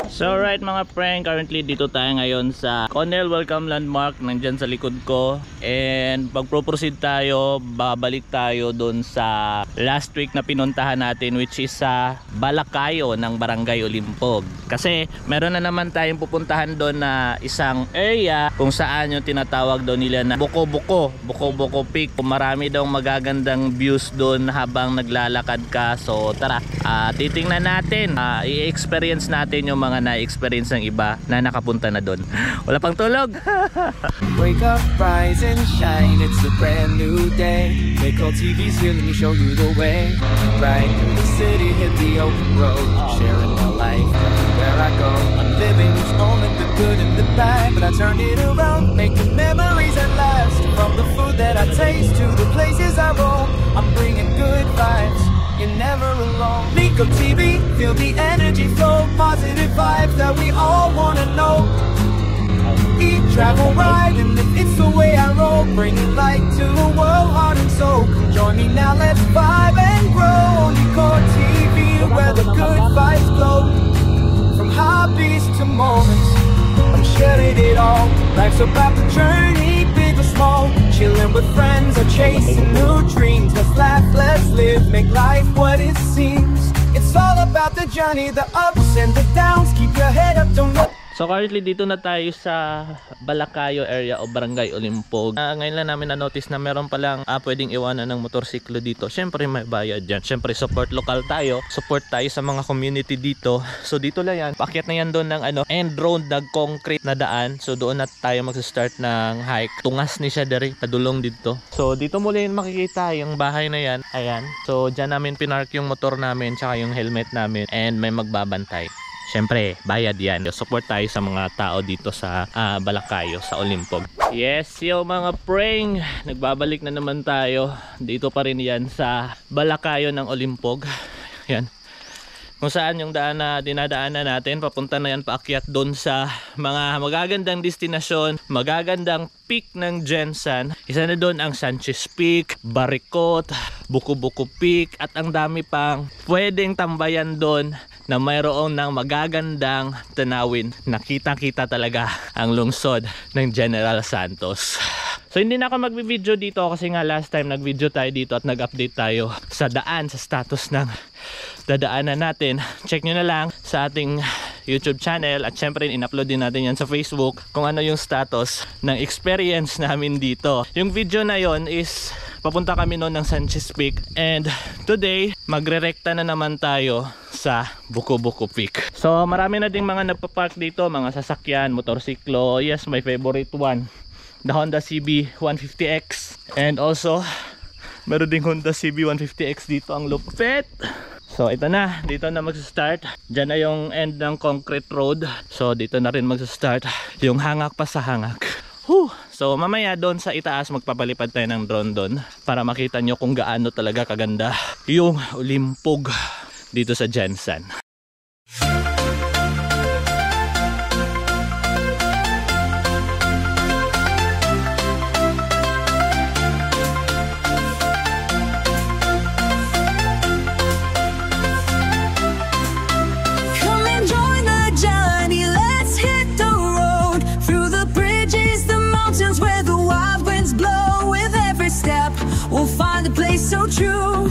So alright mga friend, currently dito tayo ngayon sa Connell Welcome Landmark, nandyan sa likod ko. And pag-proceed tayo, babalik tayo doon sa last week na pinuntahan natin, which is sa Balakayo ng Barangay Olimpog. Kasi meron na naman tayong pupuntahan doon na isang area kung saan yung tinatawag doon nila na Buko-Buko Peak. Marami daw magagandang views doon habang naglalakad ka. So tara, titingnan natin, i-experience natin yung mga na-experience ng iba na nakapunta na doon. Wala pang tulog. Wake up, rise and shine, it's a brand new day. Nickel TV's here, let me show you the way. Right through the city, hit the open road, sharing my life where I go. I'm living each moment, the good and the bad, but I turn it around, making memories that last. From the food that I taste to the places I roam, I'm bringing good vibes. You're never alone. Nico TV, feel the energy flow, positive vibes that we all wanna know. Eat, travel, ride, and live, it's the way I roll. Bringing light to the world, heart and soul. Join me now, let's vibe and grow. Nico TV, where the good vibes flow. From hobbies to moments, I'm sharing it all. Life's about the journey, big or small. Chilling with friends or chasing new dreams. Let's laugh, let's live, make life what it seems. It's all about the journey, the ups and the downs. Keep your head up, don't look. So currently dito na tayo sa Balakayo area o Barangay Olimpog. Ngayon lang namin na-notice na meron palang pwedeng iwanan ng motorsiklo dito. Syempre may bayad dyan. Syempre support lokal tayo. Support tayo sa mga community dito. So dito lang yan. Paakyat na yan doon ng end road na concrete na daan. So doon na tayo mag-start ng hike. Tungas ni siya dari padulong dito. So dito muli makikita yung bahay na yan. Ayan. So dyan namin pinark yung motor namin tsaka yung helmet namin. And may magbabantay. Siyempre, bayad yan. Support tayo sa mga tao dito sa Balakayo, sa Olimpog. Yes, yo mga preng, nagbabalik na naman tayo. Dito pa rin yan sa Balakayo ng Olimpog. Yan. Kung saan yung daan na dinadaanan natin, papunta na yan paakyat doon sa mga magagandang destinasyon, magagandang peak ng Gensan. Isa na doon ang Sanchez Peak, Baricot, Buko-Buko Peak, at ang dami pang pwedeng tambayan doon na mayroon ng magagandang tanawin. Nakita-kita talaga ang lungsod ng General Santos. So hindi na ako magbi-video dito kasi nga last time nag-video tayo dito at nag-update tayo sa daan, sa status ng dadaanan natin. Check nyo na lang sa ating YouTube channel at syempre in-upload din natin yan sa Facebook kung ano yung status ng experience namin dito. Yung video na yon is papunta kami noon ng Sanchez Peak and today magre-rekta na naman tayo sa Buko-Buko Peak. So marami na ding mga nagpa-park dito, mga sasakyan, motorsiklo. Yes, my favorite one, the Honda CB 150X, and also meron ding Honda CB 150X dito, ang lupit. So ito na, dito na magsa-start. Diyan na yung end ng concrete road. So dito na rin magsa-start yung hangak pa sa hangak. So mamaya doon sa itaas magpapalipad tayo ng drone doon para makita nyo kung gaano talaga kaganda yung Olimpog dito sa Gensan. So true,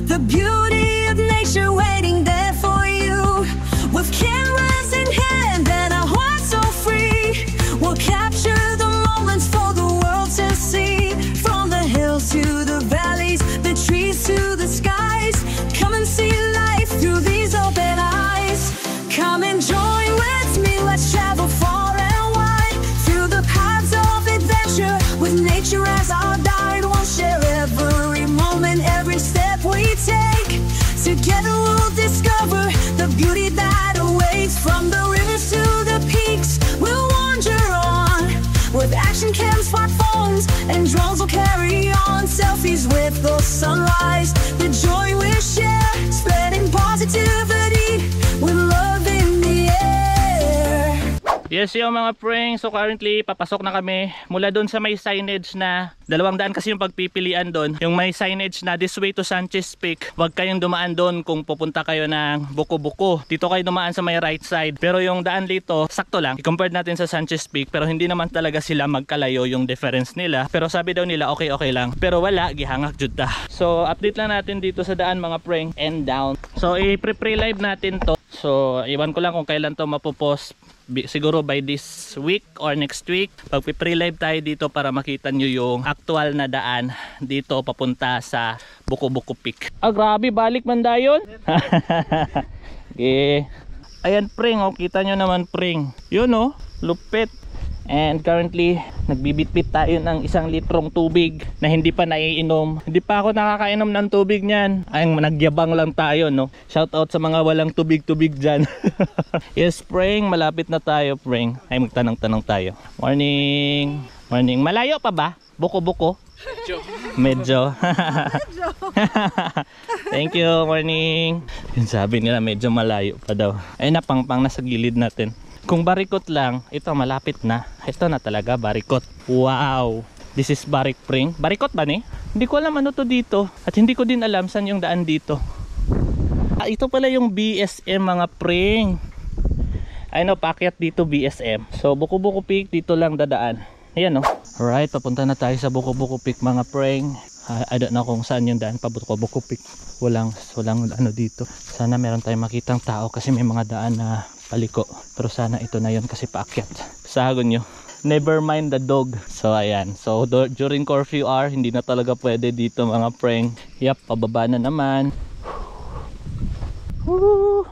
the beauty of nature waiting there for you. With cameras in hand and a heart so free, we'll capture the moments for the world to see. From the hills to the valleys, the trees to the skies. Come and see life through these open eyes. Come and join with me, let's travel far and wide. Through the paths of adventure, with nature as our guide. We'll share every moment, every step we take. Together we'll discover the beauty that awaits. From the rivers to the peaks, we'll wander on. With action cams, smartphones, and drones will carry on. Selfies with the sunrise, the joy we'll share. Spreading positivity with love in the air. Yes yung mga preng, so currently papasok na kami mula doon sa may signage na 200 kasi yung pagpipilian doon. Yung may signage na this way to Sanchez Peak, wag kayong dumaan doon kung pupunta kayo ng Buko-Buko. Dito kayo dumaan sa may right side. Pero yung daan dito, sakto lang. I-compare natin sa Sanchez Peak, pero hindi naman talaga sila magkalayo yung difference nila. Pero sabi daw nila okay lang. Pero wala, gihangak jud ta. So update lang natin dito sa daan mga preng and down. So i-pre live natin to. So iwan ko lang kung kailan to mapopost. Siguro by this week or next week pag-pre-live tayo dito para makita nyo yung actual na daan dito papunta sa Buko-Buko Peak. Ah grabe, balik man dayon. Okay. Ayan preng, oh, kita nyo naman preng. Yun oh, lupit. And currently nagbibitbit tayo ng 1 litrong tubig na hindi pa naiinom. Hindi pa ako nakakainom ng tubig niyan. Ay, nagyabang lang tayo, no. Shout out sa mga walang tubig-tubig diyan. Yes, preng, malapit na tayo, preng. Ay, magtanong-tanong tayo. Morning. Morning. Malayo pa ba? Buko-Buko? Medyo. Thank you, morning. Yung sabi nila medyo malayo pa daw. Ay, napangpang na sa gilid natin. Kung barikot lang, ito malapit na. Ito na talaga, barikot. Wow! This is Barik Pring. Barikot ba ni? Hindi ko alam ano to dito. At hindi ko din alam saan yung daan dito. Ah, ito pala yung BSM mga pring. Ay no, paakyat dito BSM. So Buko-Buko Peak, dito lang dadaan. Ayan no. Alright, papunta na tayo sa Buko-Buko Peak mga pring. I don't know kung saan yung daan pa Buko-Buko Peak. Walang ano dito. Sana meron tayong makitang tao kasi may mga daan na paliko. Pero sana ito na yun kasi paakyat. Sahagon nyo. Never mind the dog. So ayan. So during curfew hour, hindi na talaga pwede dito mga preng. Yap, pababa na naman. Ooh.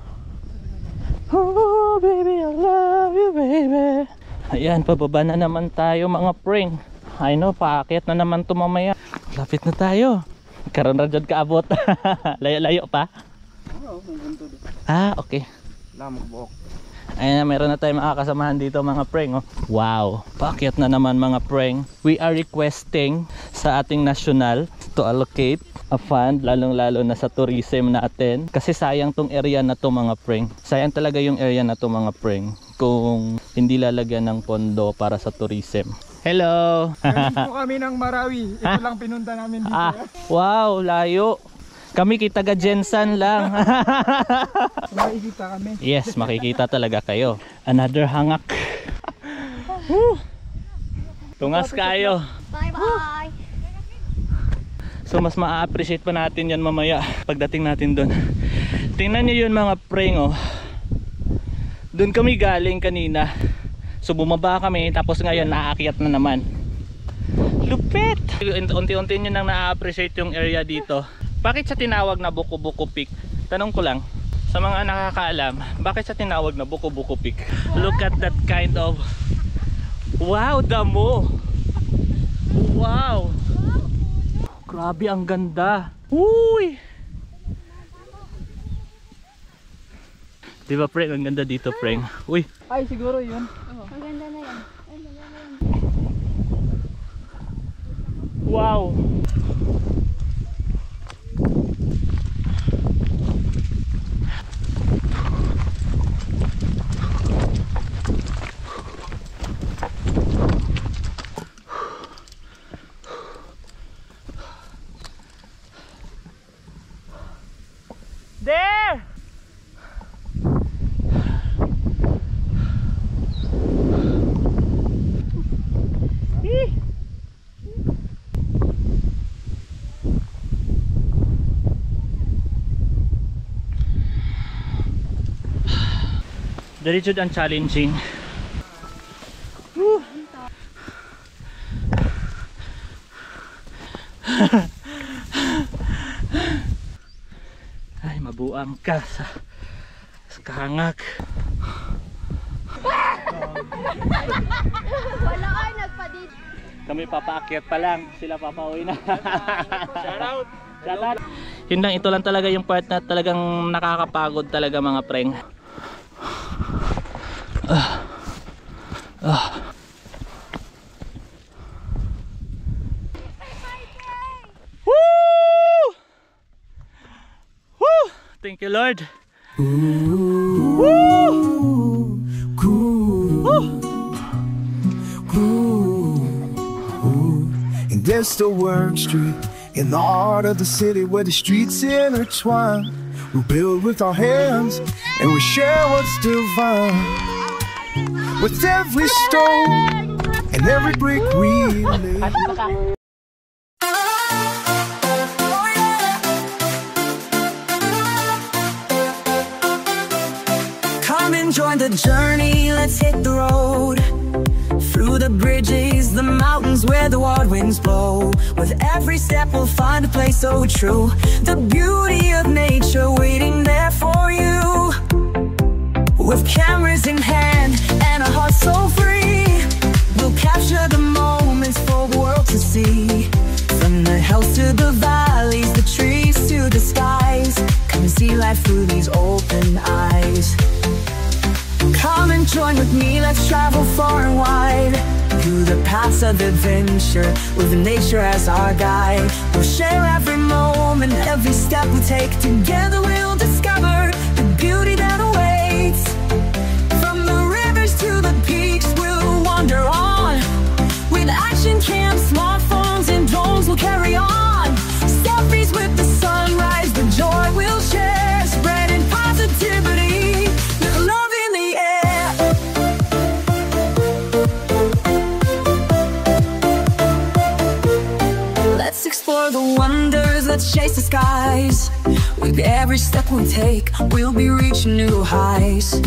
Oh baby, I love you baby. Ayan, pababa na naman tayo mga preng. I know, paakyat na naman to mamaya. Lapit na tayo. Karon ra jud kaabot. Layo-layo pa. Ah, okay. Lamok buhok. Ayan, meron na tayong makakasamahan dito mga preng. Oh. Wow, paakyat na naman mga preng. We are requesting sa ating national to allocate a fund, lalong-lalo na sa tourism natin. Kasi sayang tong area na to mga preng. Sayang talaga yung area na to mga preng kung hindi lalagyan ng pondo para sa tourism. Hello! Galing po kami ng Marawi. Ito lang pinunta namin dito. Ah, wow, layo. Kami kita taga Jensan lang. Makikita kami. Yes, makikita talaga kayo. Another hangak. Tungas kayo. Bye-bye! So mas ma-appreciate pa natin yan mamaya pagdating natin doon. Tingnan niyo yun mga preng oh. Doon kami galing kanina. So bumaba kami tapos ngayon naakyat na naman. Lupit! Unti-unti nyo nang na-appreciate yung area dito. Bakit siya tinawag na Buko-Buko Peak? Tanong ko lang sa mga nakakaalam, bakit siya tinawag na Buko-Buko Peak? Look at that kind of wow, damo. Wow. Grabe ang ganda. Uy. Diba preng, ang ganda dito preng. Uy. Ay, siguro yun. Ang ganda na yan. Wow. There! Very good and challenging. Woo. Ay, mabuang ka sa kahangak. Wala ay nagpadid. Kami papaakyat pa lang, sila papauwi na. Shout out. Shout out. Yun lang, ito lang talaga yung part na talagang nakakapagod talaga mga preng. Woo! Woo! Thank you, Lord. Woo! Woo! Fiesta Work Street, in the heart of the city where the streets intertwine. We build with our hands and we share what's divine. With every stone and every brick we lay. Come and join the journey, let's hit the road. Through the bridges, the mountains where the wild winds blow. With every step we'll find a place so true. The beauty of nature waiting there for you. With cameras in hand and a heart so free, we'll capture the moments for the world to see. From the hills to the valleys, the trees to the skies. Come and see life through these open eyes. Come and join with me, let's travel far and wide. Through the paths of adventure, with nature as our guide. We'll share every moment, every step we take. Together we'll discover the beauty that awaits. From the rivers to the peaks, we'll wander on. With action cams, smartphones and drones, we'll carry on. Selfies with the sunrise, the joy we'll share. Spreading positivity, with love in the air. Let's explore the wonders, let's chase the skies. With every step we take, we'll be reaching new highs.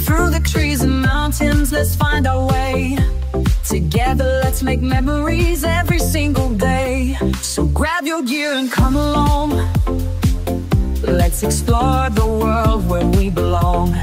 Through the trees and mountains, let's find our way. Together, let's make memories every single day. So grab your gear and come along. Let's explore the world where we belong.